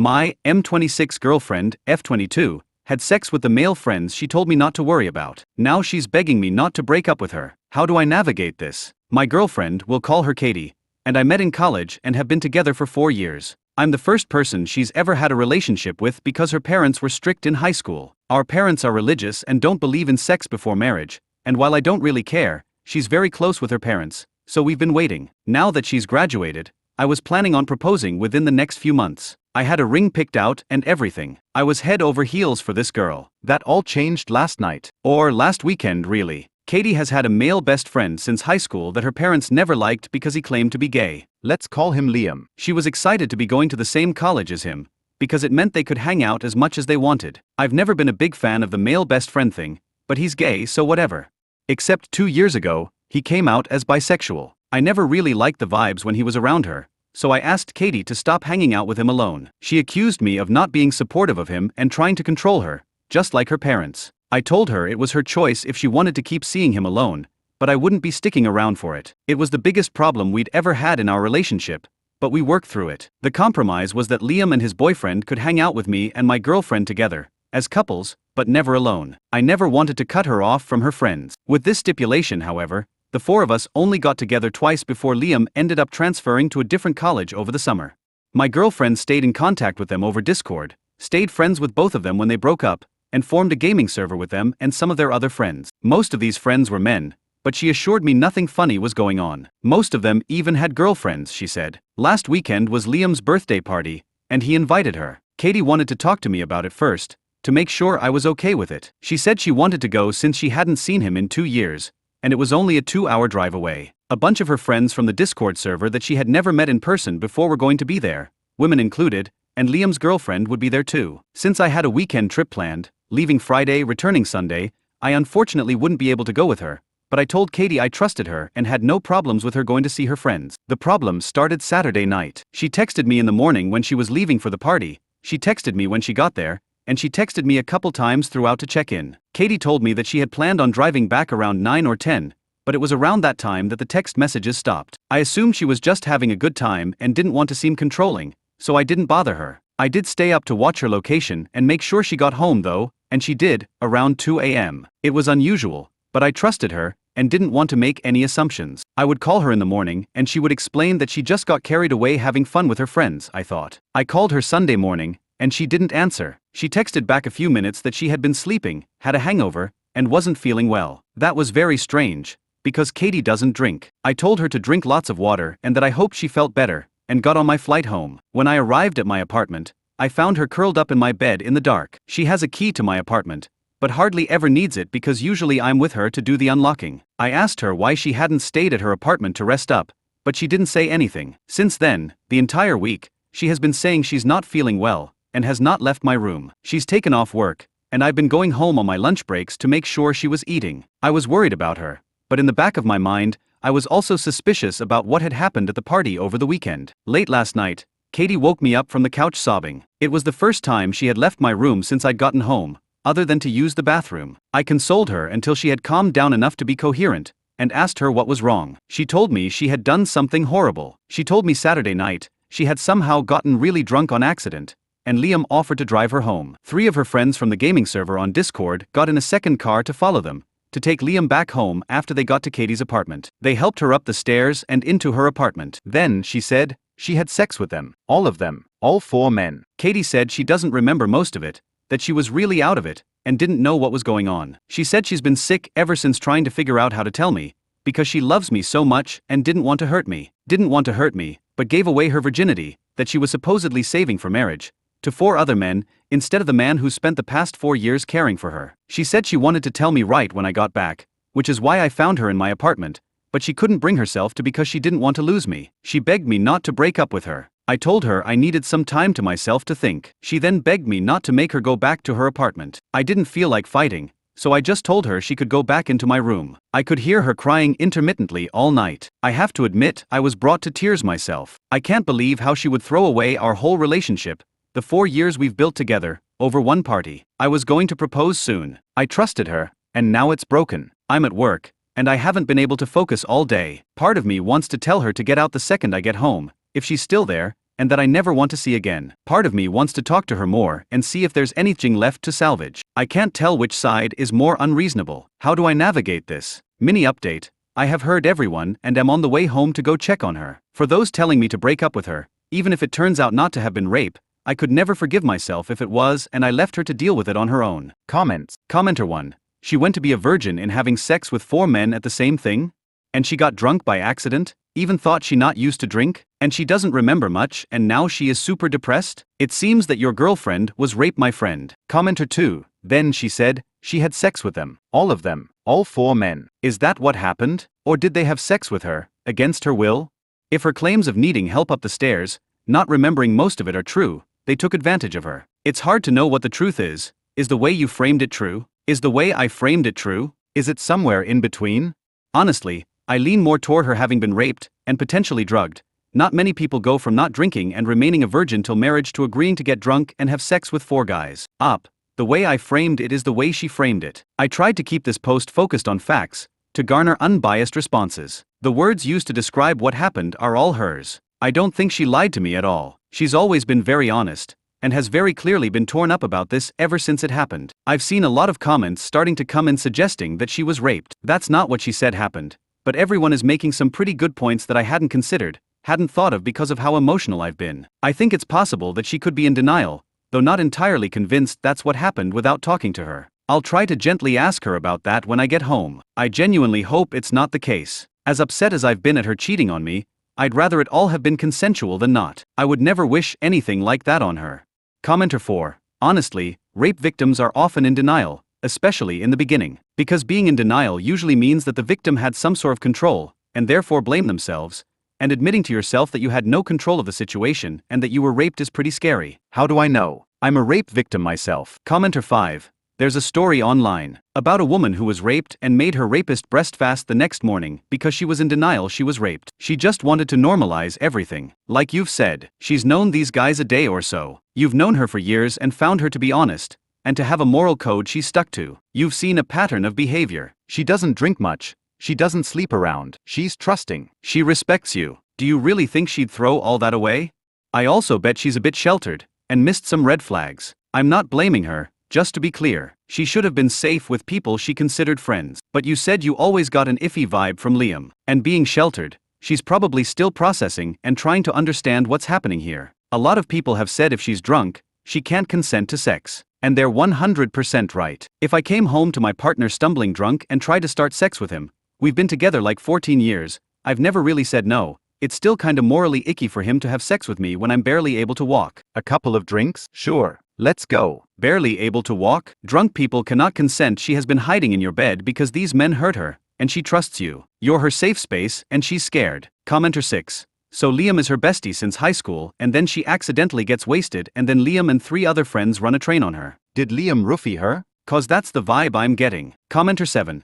My M26 girlfriend, F22, had sex with the male friends she told me not to worry about. Now she's begging me not to break up with her. How do I navigate this? My girlfriend, we'll call her Katie, and I met in college and have been together for 4 years. I'm the first person she's ever had a relationship with because her parents were strict in high school. Our parents are religious and don't believe in sex before marriage, and while I don't really care, she's very close with her parents, so we've been waiting. Now that she's graduated, I was planning on proposing within the next few months. I had a ring picked out and everything. I was head over heels for this girl. That all changed last night. Or last weekend, really. Katie has had a male best friend since high school that her parents never liked because he claimed to be gay. Let's call him Liam. She was excited to be going to the same college as him, because it meant they could hang out as much as they wanted. I've never been a big fan of the male best friend thing, but he's gay, so whatever. Except 2 years ago, he came out as bisexual. I never really liked the vibes when he was around her, so I asked Katie to stop hanging out with him alone. She accused me of not being supportive of him and trying to control her, just like her parents. I told her it was her choice if she wanted to keep seeing him alone, but I wouldn't be sticking around for it. It was the biggest problem we'd ever had in our relationship, but we worked through it. The compromise was that Liam and his boyfriend could hang out with me and my girlfriend together, as couples, but never alone. I never wanted to cut her off from her friends. With this stipulation, however, the 4 of us only got together twice before Liam ended up transferring to a different college over the summer. My girlfriend stayed in contact with them over Discord, stayed friends with both of them when they broke up, and formed a gaming server with them and some of their other friends. Most of these friends were men, but she assured me nothing funny was going on. Most of them even had girlfriends, she said. Last weekend was Liam's birthday party, and he invited her. Katie wanted to talk to me about it first, to make sure I was okay with it. She said she wanted to go since she hadn't seen him in 2 years, and it was only a 2-hour drive away. A bunch of her friends from the Discord server that she had never met in person before were going to be there, women included, and Liam's girlfriend would be there too. Since I had a weekend trip planned, leaving Friday, returning Sunday, I unfortunately wouldn't be able to go with her, but I told Katie I trusted her and had no problems with her going to see her friends. The problem started Saturday night. She texted me in the morning when she was leaving for the party, she texted me when she got there, and she texted me a couple times throughout to check in. Katie told me that she had planned on driving back around 9 or 10, but it was around that time that the text messages stopped. I assumed she was just having a good time and didn't want to seem controlling, so I didn't bother her. I did stay up to watch her location and make sure she got home though, and she did, around 2 a.m. It was unusual, but I trusted her and didn't want to make any assumptions. I would call her in the morning and she would explain that she just got carried away having fun with her friends, I thought. I called her Sunday morning, and she didn't answer. She texted back a few minutes that she had been sleeping, had a hangover, and wasn't feeling well. That was very strange, because Katie doesn't drink. I told her to drink lots of water and that I hoped she felt better, and got on my flight home. When I arrived at my apartment, I found her curled up in my bed in the dark. She has a key to my apartment, but hardly ever needs it because usually I'm with her to do the unlocking. I asked her why she hadn't stayed at her apartment to rest up, but she didn't say anything. Since then, the entire week, she has been saying she's not feeling well, and has not left my room. She's taken off work, and I've been going home on my lunch breaks to make sure she was eating. I was worried about her, but in the back of my mind, I was also suspicious about what had happened at the party over the weekend. Late last night, Katie woke me up from the couch sobbing. It was the first time she had left my room since I'd gotten home, other than to use the bathroom. I consoled her until she had calmed down enough to be coherent, and asked her what was wrong. She told me she had done something horrible. She told me Saturday night, she had somehow gotten really drunk on accident, and Liam offered to drive her home. 3 of her friends from the gaming server on Discord got in a second car to follow them, to take Liam back home after they got to Katie's apartment. They helped her up the stairs and into her apartment. Then, she said, she had sex with them. All of them. All 4 men. Katie said she doesn't remember most of it, that she was really out of it, and didn't know what was going on. She said she's been sick ever since trying to figure out how to tell me, because she loves me so much and didn't want to hurt me. Didn't want to hurt me, but gave away her virginity, that she was supposedly saving for marriage, to 4 other men, instead of the man who spent the past 4 years caring for her. She said she wanted to tell me right when I got back, which is why I found her in my apartment, but she couldn't bring herself to because she didn't want to lose me. She begged me not to break up with her. I told her I needed some time to myself to think. She then begged me not to make her go back to her apartment. I didn't feel like fighting, so I just told her she could go back into my room. I could hear her crying intermittently all night. I have to admit, I was brought to tears myself. I can't believe how she would throw away our whole relationship, the 4 years we've built together, over one party. I was going to propose soon. I trusted her, and now it's broken. I'm at work, and I haven't been able to focus all day. Part of me wants to tell her to get out the second I get home, if she's still there, and that I never want to see again. Part of me wants to talk to her more and see if there's anything left to salvage. I can't tell which side is more unreasonable. How do I navigate this? Mini update. I have heard everyone and am on the way home to go check on her. For those telling me to break up with her, even if it turns out not to have been rape, I could never forgive myself if it was, and I left her to deal with it on her own. Comments. Commenter 1. She went to be a virgin in having sex with 4 men at the same thing? And she got drunk by accident? Even thought she not used to drink? And she doesn't remember much and now she is super depressed? It seems that your girlfriend was raped, my friend. Commenter 2. Then she said she had sex with them. All of them. All 4 men. Is that what happened? Or did they have sex with her, against her will? If her claims of needing help up the stairs, not remembering most of it, are true, they took advantage of her. It's hard to know what the truth is. Is the way you framed it true? Is the way I framed it true? Is it somewhere in between? Honestly, I lean more toward her having been raped and potentially drugged. Not many people go from not drinking and remaining a virgin till marriage to agreeing to get drunk and have sex with 4 guys. The way I framed it is the way she framed it. I tried to keep this post focused on facts, to garner unbiased responses. The words used to describe what happened are all hers. I don't think she lied to me at all. She's always been very honest, and has very clearly been torn up about this ever since it happened. I've seen a lot of comments starting to come in suggesting that she was raped. That's not what she said happened, but everyone is making some pretty good points that I hadn't considered, hadn't thought of because of how emotional I've been. I think it's possible that she could be in denial, though not entirely convinced that's what happened without talking to her. I'll try to gently ask her about that when I get home. I genuinely hope it's not the case. As upset as I've been at her cheating on me, I'd rather it all have been consensual than not. I would never wish anything like that on her. Commenter 4. Honestly, rape victims are often in denial, especially in the beginning. Because being in denial usually means that the victim had some sort of control, and therefore blame themselves, and admitting to yourself that you had no control of the situation and that you were raped is pretty scary. How do I know? I'm a rape victim myself. Commenter 5. There's a story online about a woman who was raped and made her rapist breastfast the next morning because she was in denial she was raped. She just wanted to normalize everything. Like you've said, she's known these guys a day or so. You've known her for years and found her to be honest, and to have a moral code she stuck to. You've seen a pattern of behavior. She doesn't drink much. She doesn't sleep around. She's trusting. She respects you. Do you really think she'd throw all that away? I also bet she's a bit sheltered, and missed some red flags. I'm not blaming her, just to be clear. She should have been safe with people she considered friends. But you said you always got an iffy vibe from Liam. And being sheltered, she's probably still processing and trying to understand what's happening here. A lot of people have said if she's drunk, she can't consent to sex. And they're 100% right. If I came home to my partner stumbling drunk and tried to start sex with him, we've been together like 14 years, I've never really said no. It's still kinda morally icky for him to have sex with me when I'm barely able to walk. A couple of drinks? Sure. Let's go. Barely able to walk? Drunk people cannot consent. She has been hiding in your bed because these men hurt her, and she trusts you. You're her safe space, and she's scared. Commenter 6. So Liam is her bestie since high school, and then she accidentally gets wasted, and then Liam and 3 other friends run a train on her. Did Liam roofie her? 'Cause that's the vibe I'm getting. Commenter 7.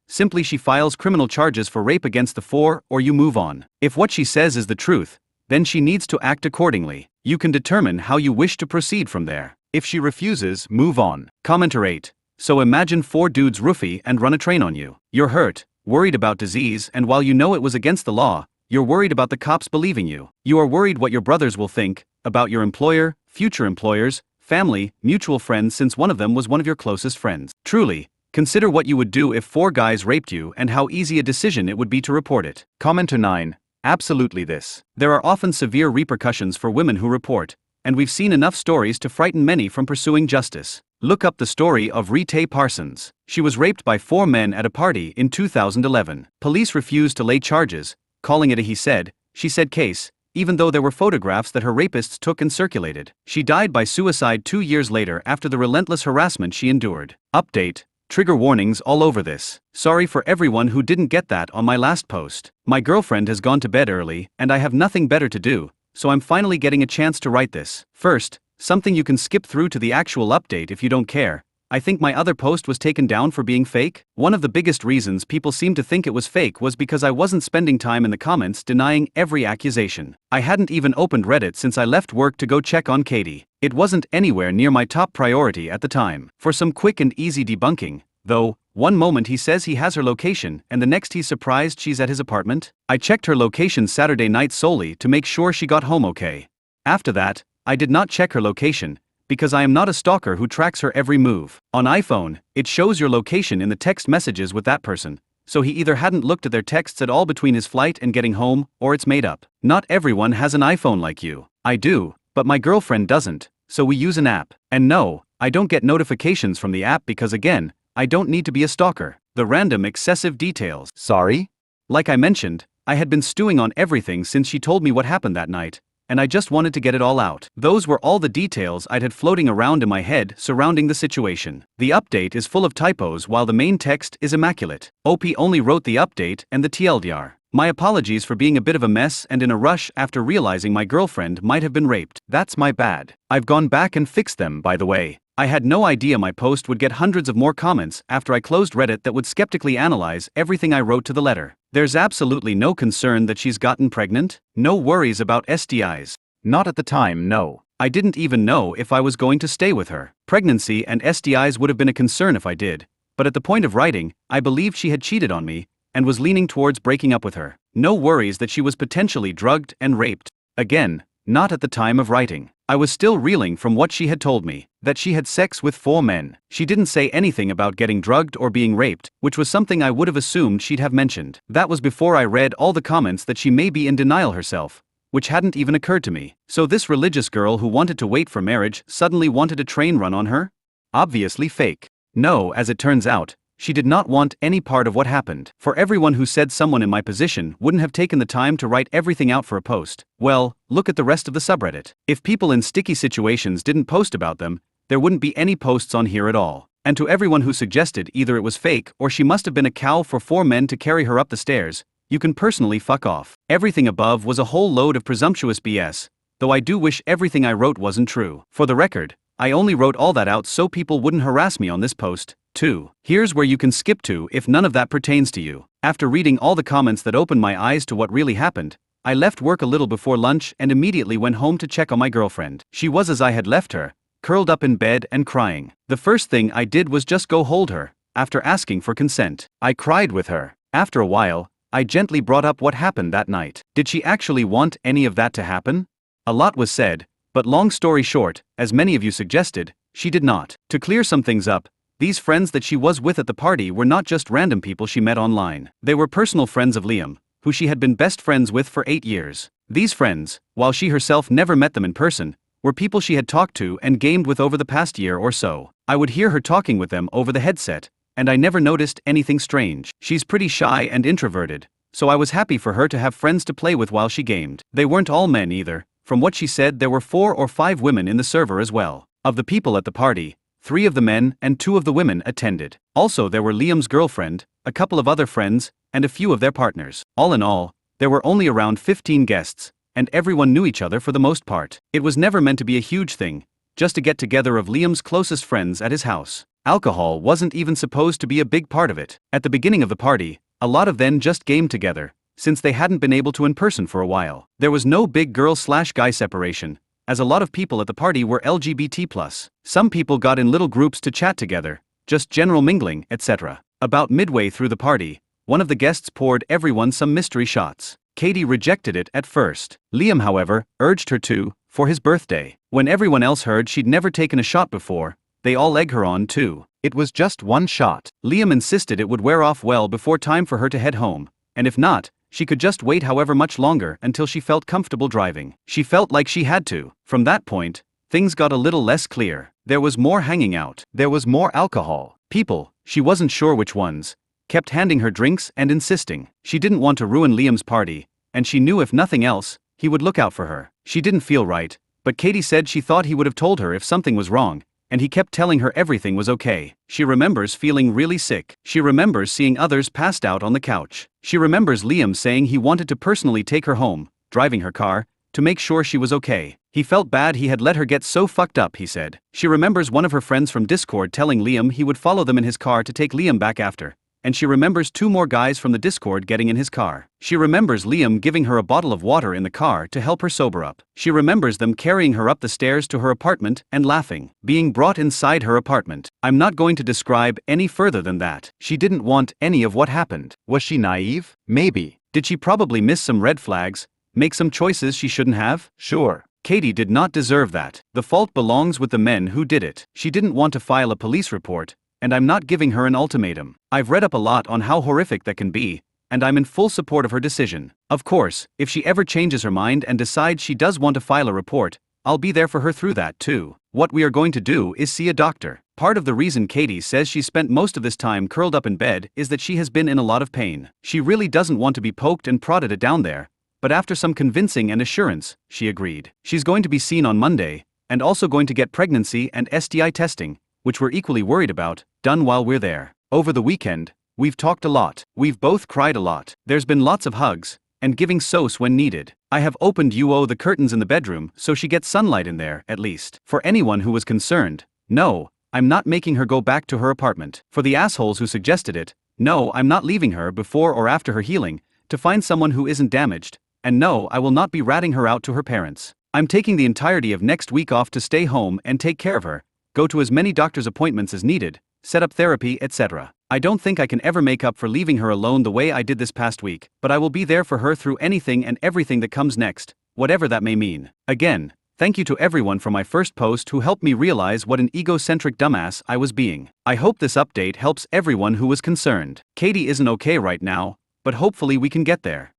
Simply she files criminal charges for rape against the 4, or you move on. If what she says is the truth, then she needs to act accordingly. You can determine how you wish to proceed from there. If she refuses, move on. Commenter 8. So imagine 4 dudes roofie and run a train on you. You're hurt, worried about disease, and while you know it was against the law, you're worried about the cops believing you. You are worried what your brothers will think, about your employer, future employers, family, mutual friends, since one of them was one of your closest friends. Truly, consider what you would do if 4 guys raped you and how easy a decision it would be to report it. Commenter 9. Absolutely this. There are often severe repercussions for women who report, and we've seen enough stories to frighten many from pursuing justice. Look up the story of Rita Parsons. She was raped by 4 men at a party in 2011. Police refused to lay charges, calling it a he said, she said case, even though there were photographs that her rapists took and circulated. She died by suicide 2 years later after the relentless harassment she endured. Update. Trigger warnings all over this. Sorry for everyone who didn't get that on my last post. My girlfriend has gone to bed early, and I have nothing better to do, so I'm finally getting a chance to write this. First, something you can skip through to the actual update if you don't care. I think my other post was taken down for being fake. One of the biggest reasons people seemed to think it was fake was because I wasn't spending time in the comments denying every accusation. I hadn't even opened Reddit since I left work to go check on Katie. It wasn't anywhere near my top priority at the time. For some quick and easy debunking, though, one moment he says he has her location and the next he's surprised she's at his apartment. I checked her location Saturday night solely to make sure she got home okay. After that, I did not check her location, because I am not a stalker who tracks her every move. On iPhone, it shows your location in the text messages with that person, so he either hadn't looked at their texts at all between his flight and getting home, or it's made up. Not everyone has an iPhone like you. I do, but my girlfriend doesn't, so we use an app. And no, I don't get notifications from the app because again, I don't need to be a stalker. The random excessive details. Sorry? Like I mentioned, I had been stewing on everything since she told me what happened that night, and I just wanted to get it all out. Those were all the details I'd had floating around in my head surrounding the situation. The update is full of typos while the main text is immaculate. OP only wrote the update and the TLDR. My apologies for being a bit of a mess and in a rush after realizing my girlfriend might have been raped. That's my bad. I've gone back and fixed them, by the way. I had no idea my post would get hundreds of more comments after I closed Reddit that would skeptically analyze everything I wrote to the letter. There's absolutely no concern that she's gotten pregnant, no worries about STIs. Not at the time, no. I didn't even know if I was going to stay with her. Pregnancy and STIs would have been a concern if I did, but at the point of writing, I believed she had cheated on me and was leaning towards breaking up with her. No worries that she was potentially drugged and raped. Again, not at the time of writing. I was still reeling from what she had told me, that she had sex with 4 men. She didn't say anything about getting drugged or being raped, which was something I would have assumed she'd have mentioned. That was before I read all the comments that she may be in denial herself, which hadn't even occurred to me. So this religious girl who wanted to wait for marriage suddenly wanted a train run on her? Obviously fake. No, as it turns out, she did not want any part of what happened. For everyone who said someone in my position wouldn't have taken the time to write everything out for a post, well, look at the rest of the subreddit. If people in sticky situations didn't post about them, there wouldn't be any posts on here at all. And to everyone who suggested either it was fake or she must have been a cow for 4 men to carry her up the stairs, you can personally fuck off. Everything above was a whole load of presumptuous BS, though I do wish everything I wrote wasn't true. For the record, I only wrote all that out so people wouldn't harass me on this post, too. Here's where you can skip to if none of that pertains to you. After reading all the comments that opened my eyes to what really happened, I left work a little before lunch and immediately went home to check on my girlfriend. She was as I had left her, curled up in bed and crying. The first thing I did was just go hold her, after asking for consent. I cried with her. After a while, I gently brought up what happened that night. Did she actually want any of that to happen? A lot was said, but long story short, as many of you suggested, she did not. To clear some things up, these friends that she was with at the party were not just random people she met online. They were personal friends of Liam, who she had been best friends with for 8 years. These friends, while she herself never met them in person, were people she had talked to and gamed with over the past year or so. I would hear her talking with them over the headset, and I never noticed anything strange. She's pretty shy and introverted, so I was happy for her to have friends to play with while she gamed. They weren't all men either. From what she said, there were 4 or 5 women in the server as well. Of the people at the party, 3 of the men and 2 of the women attended. Also there were Liam's girlfriend, a couple of other friends, and a few of their partners. All in all, there were only around 15 guests, and everyone knew each other for the most part. It was never meant to be a huge thing, just a get-together of Liam's closest friends at his house. Alcohol wasn't even supposed to be a big part of it. At the beginning of the party, a lot of them just gamed together, since they hadn't been able to in person for a while. There was no big girl/guy separation, as a lot of people at the party were LGBT+. Some people got in little groups to chat together, just general mingling, etc. About midway through the party, one of the guests poured everyone some mystery shots. Katie rejected it at first. Liam, however, urged her to, for his birthday. When everyone else heard she'd never taken a shot before, they all egged her on too. It was just 1 shot. Liam insisted it would wear off well before time for her to head home, and if not, she could just wait however much longer until she felt comfortable driving. She felt like she had to. From that point, things got a little less clear. There was more hanging out. There was more alcohol. People, she wasn't sure which ones, kept handing her drinks and insisting. She didn't want to ruin Liam's party, and she knew if nothing else, he would look out for her. She didn't feel right, but Katie said she thought he would have told her if something was wrong, and he kept telling her everything was okay. She remembers feeling really sick. She remembers seeing others passed out on the couch. She remembers Liam saying he wanted to personally take her home, driving her car, to make sure she was okay. He felt bad he had let her get so fucked up, he said. She remembers one of her friends from Discord telling Liam he would follow them in his car to take Liam back after, and she remembers 2 more guys from the Discord getting in his car. She remembers Liam giving her a bottle of water in the car to help her sober up. She remembers them carrying her up the stairs to her apartment and laughing, being brought inside her apartment. I'm not going to describe any further than that. She didn't want any of what happened. Was she naive? Maybe. Did she probably miss some red flags, make some choices she shouldn't have? Sure. Katie did not deserve that. The fault belongs with the men who did it. She didn't want to file a police report, and I'm not giving her an ultimatum. I've read up a lot on how horrific that can be, and I'm in full support of her decision. Of course, if she ever changes her mind and decides she does want to file a report, I'll be there for her through that too. What we are going to do is see a doctor. Part of the reason Katie says she spent most of this time curled up in bed is that she has been in a lot of pain. She really doesn't want to be poked and prodded down there, but after some convincing and assurance, she agreed. She's going to be seen on Monday, and also going to get pregnancy and STI testing, which we're equally worried about, done while we're there. Over the weekend, we've talked a lot. We've both cried a lot. There's been lots of hugs, and giving sauce when needed. I have opened the curtains in the bedroom so she gets sunlight in there, at least. For anyone who was concerned, no, I'm not making her go back to her apartment. For the assholes who suggested it, no, I'm not leaving her before or after her healing, to find someone who isn't damaged, and no, I will not be ratting her out to her parents. I'm taking the entirety of next week off to stay home and take care of her, go to as many doctor's appointments as needed, set up therapy, etc. I don't think I can ever make up for leaving her alone the way I did this past week, but I will be there for her through anything and everything that comes next, whatever that may mean. Again, thank you to everyone for my first post who helped me realize what an egocentric dumbass I was being. I hope this update helps everyone who was concerned. Katie isn't okay right now, but hopefully we can get there.